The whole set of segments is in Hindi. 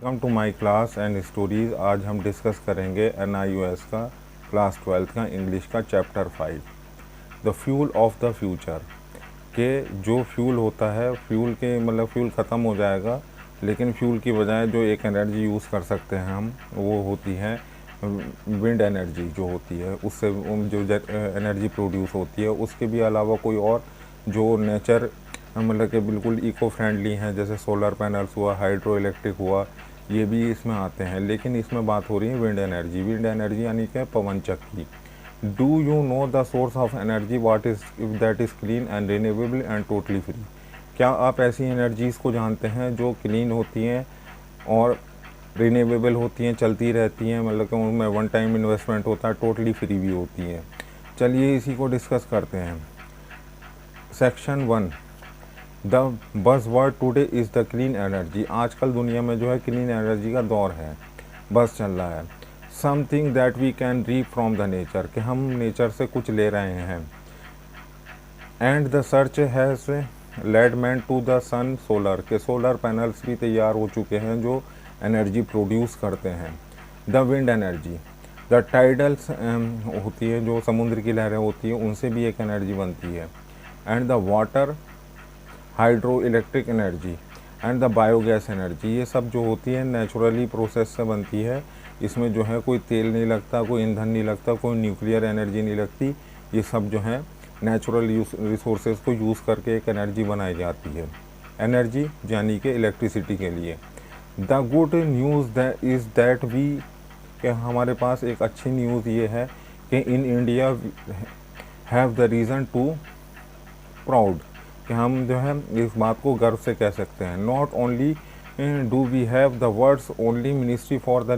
Welcome to my class and stories. आज हम डिस्कस करेंगे NIOS का क्लास 12th का इंग्लिश का chapter 5 the fuel of the future. के जो फ्यूल होता है, फ्यूल के मतलब फ्यूल ख़त्म हो जाएगा, लेकिन फ्यूल की बजाय जो एक एनर्जी यूज़ कर सकते हैं हम, वो होती है विंड एनर्जी। जो होती है उससे जो एनर्जी प्रोड्यूस होती है, उसके भी अलावा कोई और जो नेचर मतलब कि बिल्कुल इको फ्रेंडली हैं, जैसे सोलर पैनल्स हुआ, हाइड्रो इलेक्ट्रिक हुआ, ये भी इसमें आते हैं। लेकिन इसमें बात हो रही है विंड एनर्जी। विंड एनर्जी यानी कि पवन चक्की। Do you know the source of energy what is that is clean and renewable and totally free. क्या आप ऐसी एनर्जीज़ को जानते हैं जो क्लीन होती हैं और रिन्यूएबल होती हैं, चलती रहती हैं, मतलब कि उनमें वन टाइम इन्वेस्टमेंट होता है, टोटली फ्री भी होती हैं। चलिए इसी को डिस्कस करते हैं। Section 1, the bus word today is the clean energy. आजकल दुनिया में जो है क्लीन एनर्जी का दौर है, बस चल रहा है। Something that we can reap from the nature, कि हम नेचर से कुछ ले रहे हैं। And the search has led man to the sun solar, के सोलर पैनल्स भी तैयार हो चुके हैं जो एनर्जी प्रोड्यूस करते हैं। द विंड एनर्जी, द टाइडल्स होती है, जो समुद्र की लहरें होती हैं, उनसे भी एक एनर्जी बनती है। And the water hydro electric energy and the biogas energy, ये सब जो होती है नेचुरली प्रोसेस से बनती है। इसमें जो है कोई तेल नहीं लगता, कोई ईंधन नहीं लगता, कोई न्यूक्लियर एनर्जी नहीं लगती। ये सब जो है नेचुरल रिसोर्सेज को यूज़ करके एक एनर्जी बनाई जाती है। एनर्जी यानी कि इलेक्ट्रिसिटी के लिए। The good news is that we, कि हमारे पास एक अच्छी न्यूज़ ये है कि in India have the reason to proud, कि हम जो है इस बात को गर्व से कह सकते हैं। Not only do we have the words only ministry for the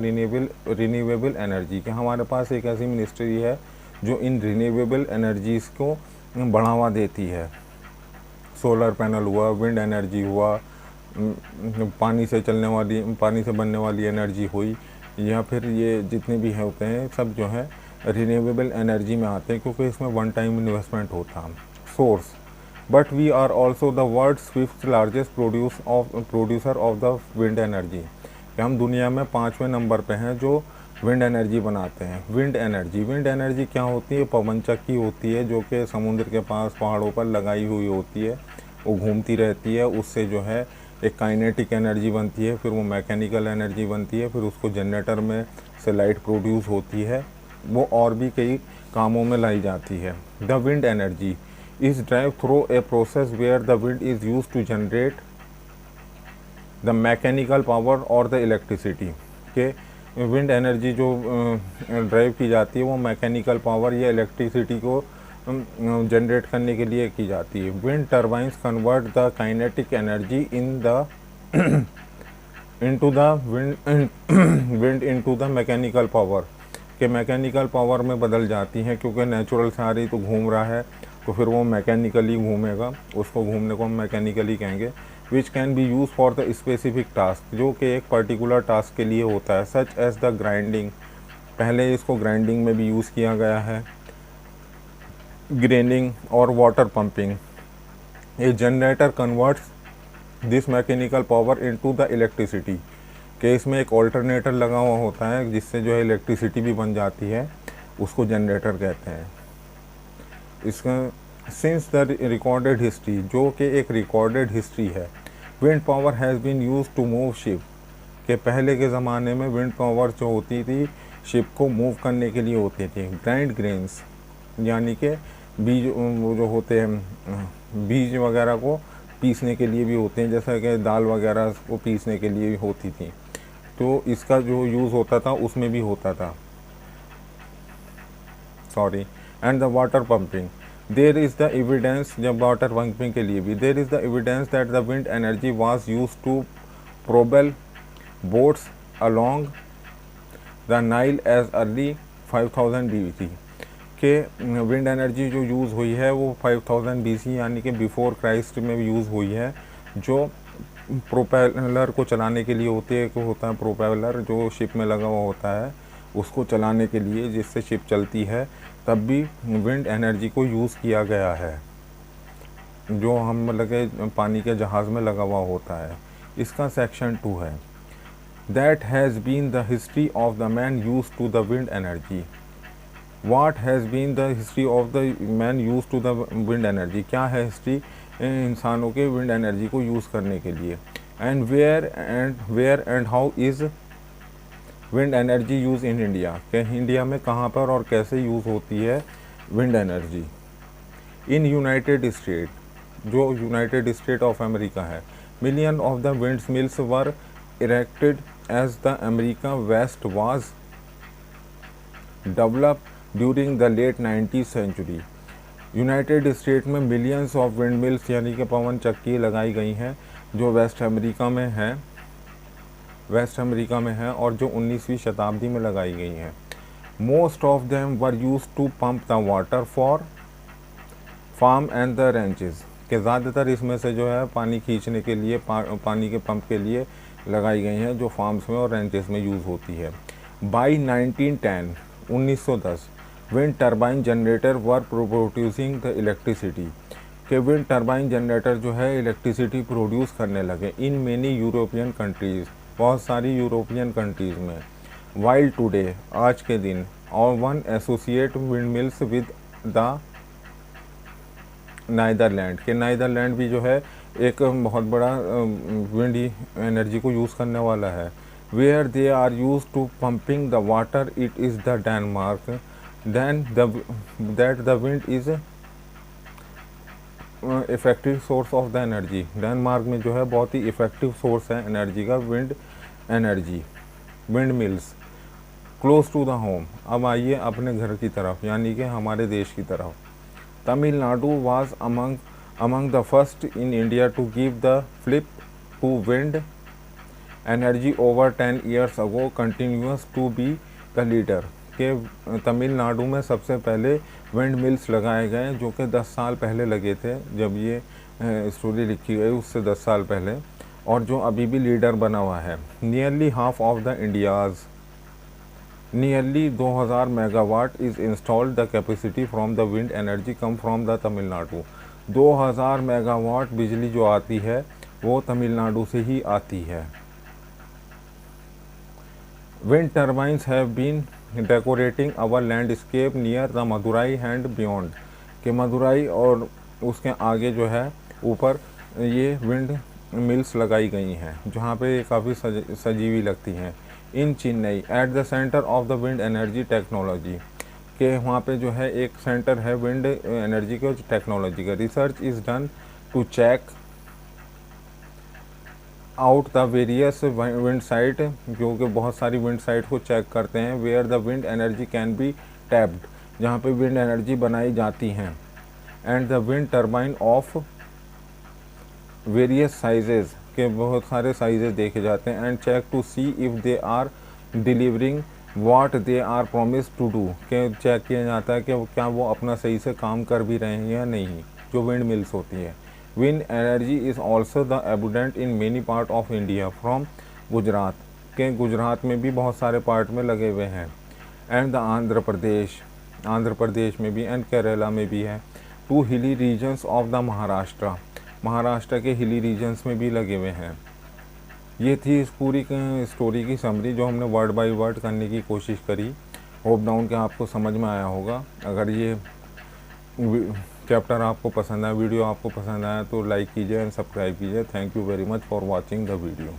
renewable energy, कि हमारे पास एक ऐसी मिनिस्ट्री है जो इन रिन्यूएबल एनर्जीज़ को बढ़ावा देती है। सोलर पैनल हुआ, विंड एनर्जी हुआ, पानी से बनने वाली एनर्जी हुई, या फिर ये जितने भी होते हैं सब जो है रिन्यूएबल एनर्जी में आते हैं, क्योंकि इसमें वन टाइम इन्वेस्टमेंट होता है। Source, but we are also the world's 5th largest producer of the wind energy, कि हम दुनिया में 5वें नंबर पे हैं जो विंड एनर्जी बनाते हैं। विंड एनर्जी क्या होती है? पवन चक्की होती है, जो कि समुद्र के पास पहाड़ों पर लगाई हुई होती है, वो घूमती रहती है। उससे जो है एक काइनेटिक एनर्जी बनती है, फिर वो मैकेनिकल एनर्जी बनती है, फिर उसको जनरेटर में से लाइट प्रोड्यूस होती है, वो और भी कई कामों में लाई जाती है। The wind energy is derived through a process where the wind is used to generate the mechanical power or the electricity, के विंड एनर्जी जो ड्राइव की जाती है वो मैकेनिकल पावर या इलेक्ट्रिसिटी को जनरेट करने के लिए की जाती है। Wind turbines convert the kinetic energy into the wind into the mechanical power, के मैकेनिकल पावर में बदल जाती हैं, क्योंकि नेचुरल सारी तो घूम रहा है, तो फिर वो मैकेनिकली घूमेगा, उसको घूमने को हम मैकेनिकली कहेंगे। Which can be use for the specific task, जो कि एक पर्टिकुलर टास्क के लिए होता है। सच एज द ग्राइंडिंग, पहले इसको ग्राइंडिंग में भी यूज़ किया गया है, ग्रेनिंग और water pumping. A generator converts this mechanical power into the electricity, कि इसमें एक ऑल्टरनेटर लगा हुआ होता है जिससे जो है इलेक्ट्रिसिटी भी बन जाती है, उसको जनरेटर कहते हैं। इसका सिंस द रिकॉर्डेड हिस्ट्री, जो कि एक रिकॉर्डेड हिस्ट्री है, wind power has been use to move ship, के पहले के ज़माने में विंड पावर जो होती थी शिप को मूव करने के लिए होती थी। ग्राइंड ग्रेन्स, यानी कि बीज वो जो होते हैं बीज वगैरह को पीसने के लिए भी होते हैं, जैसा कि दाल वगैरह को पीसने के लिए भी होती थी, तो इसका जो यूज़ होता था उसमें भी होता था। Sorry. And the water pumping, there is the evidence, जब वाटर पंपिंग के लिए भी there is the evidence that the wind energy was use to propel boats along the Nile as early 5000 BC, के विंड एनर्जी जो यूज़ हुई है वो 5000 BC यानी कि बिफोर क्राइस्ट में भी यूज़ हुई है, जो प्रोपेलर को चलाने के लिए होती है। होता है प्रोपेलर जो शिप में लगा हुआ होता है, उसको चलाने के लिए, जिससे शिप चलती है, तब भी विंड एनर्जी को यूज़ किया गया है, जो हम मतलब के पानी के जहाज़ में लगा हुआ होता है। इसका सेक्शन 2 है। That has been the history of the man use to the wind energy. What has been the history of the man use to the wind energy, क्या है हिस्ट्री इंसानों के विंड एनर्जी को यूज़ करने के लिए। And where and how is wind energy use in India, कि इंडिया में कहाँ पर और कैसे यूज़ होती है wind energy. In united state, जो यूनाइटेड स्टेट ऑफ अमेरिका है, million of the wind mills were erected as the America west was develop during the late 19th century. United state में मिलियंस ऑफ विंड मिल्स यानी कि पवन चक्की लगाई गई हैं जो वेस्ट अमेरिका में है और जो 19वीं शताब्दी में लगाई गई हैं। Most of them were use to pump the water for farm and the ranches, के ज़्यादातर इसमें से जो है पानी खींचने के लिए, पानी के पंप के लिए लगाई गई हैं जो फार्म्स में और रेंचेस में यूज़ होती है। By 1910 wind turbine generator were producing the electricity, के विंड टरबाइन जनरेटर जो है इलेक्ट्रिसिटी प्रोड्यूस करने लगे इन मेनी यूरोपियन कंट्रीज़, बहुत सारी यूरोपियन कंट्रीज़ में। वाइल टुडे, आज के दिन, और one associate wind mills with the Netherland, के नीदरलैंड भी जो है एक बहुत बड़ा विंड एनर्जी को यूज़ करने वाला है। Where they are use to pumping the water, it is the Denmark, then that the wind is effective source of the energy. Denmark में जो है बहुत ही इफ़ेक्टिव सोर्स है एनर्जी का wind energy, wind mills. Close to the home, अब आइए अपने घर की तरफ यानी कि हमारे देश की तरफ। Tamil Nadu was among the first in India to give the flip to wind energy over 10 years ago, continues to be the leader, के तमिलनाडु में सबसे पहले विंड मिल्स लगाए गए जो कि 10 साल पहले लगे थे, जब ये स्टोरी लिखी गई उससे 10 साल पहले, और जो अभी भी लीडर बना हुआ है। Nearly half of the India's Nearly 2000 megawatt is installed, the capacity from the wind energy come from the Tamil Nadu. 2000 megawatt बिजली जो आती है वो तमिलनाडु से ही आती है। Wind turbines have been decorating our landscape near the Madurai and beyond, के मदुराई और उसके आगे जो है ऊपर ये विंड मिल्स लगाई गई हैं जहाँ पे काफ़ी सजीवी लगती हैं। In Chennai at the centre of the wind energy technology, के वहाँ पे जो है एक सेंटर है विंड एनर्जी के टेक्नोलॉजी का। Research is done to check out the various wind site, जो कि बहुत सारी विंड साइट को चेक करते हैं। Where the wind energy can be tapped, जहाँ पे विंड एनर्जी बनाई जाती हैं। And the wind turbine of various sizes, के बहुत सारे साइजेस देखे जाते हैं। And check to see if they are delivering what they are promise to do, के चेक किया जाता है कि क्या वो अपना सही से काम कर भी रहे हैं या नहीं, जो विंड मिल्स होती है। Wind energy is also the abundant in many part of India from Gujarat, के गुजरात में भी बहुत सारे पार्ट में लगे हुए हैं। एंड द आंध्र प्रदेश में भी, एंड केरला में भी है। टू हिली रीजन्स ऑफ द महाराष्ट्र के हिली रीजन्स में भी लगे हुए हैं। ये थी इस पूरी स्टोरी की समरी जो हमने वर्ड बाय वर्ड करने की कोशिश करी। होप डाउन के आपको समझ में आया होगा। अगर ये चैप्टर आपको पसंद आया, वीडियो आपको पसंद आया तो लाइक कीजिए एंड सब्सक्राइब कीजिए। Thank you very much for watching the video.